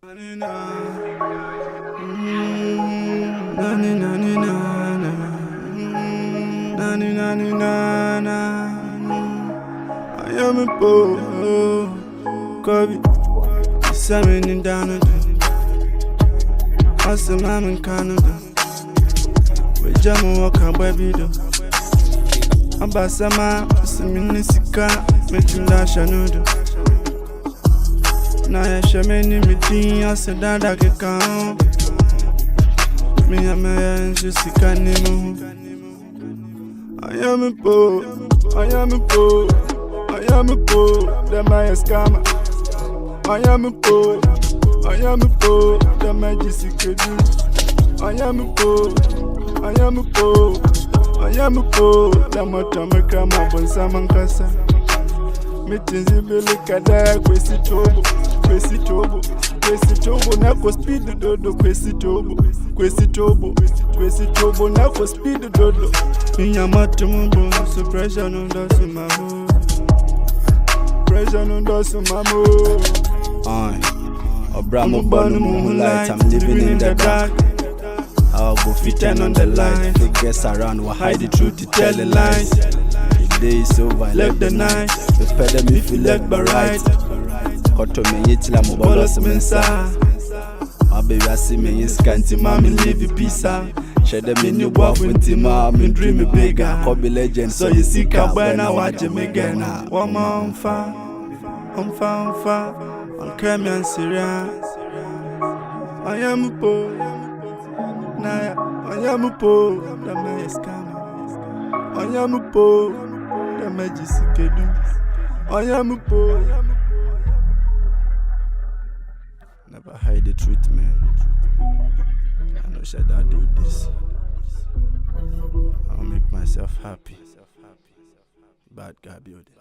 I am a poor Kobe, Simon down Awesome, I'm in Canada. We jam walk a baby do. Abasama, Siminisika, Metinda Shanudo. Naya Shamani, Metin, I said that I can count. Me and my hands just a canimu. I am a poor, I am a poor, I am a poor, the Maya scammer. I am a poor, I am a poor, the magic do. I am a poor, I am a poor, I am a poor, the Matamaka Mabon Kasa. Meetings in Belicada, Questi Tobo, Questi Tobo, Questi Tobo, Nako speed the dodo, Questi Tobo, Questi Tobo, Questi Tobo, Nako speed the dodo. In Yamatomo, suppression on the Sumamo, pressure on the Sumamo. Obramo Bonu Moonlight, I'm living in the dark. I'll go fit and on the light. Fake guess around, will hide the truth to tell the lies. The day is over, left the night. The pedal me feel left but right. Koto me yitila mo bolos mensa. My baby I see me in scanty, mommy live in peace. Share them in your boy when Tima, me dream bigger. Kobe legend, so you see Kabana watch me again. One more on fire, on fire. On Kemi and Syria, I am a poor. Naya, I am a poor. The man is coming. I am a poor. The magic do. I am a poor. Never hide the truth, man. I know should I do this. I'll make myself happy. Bad guy building.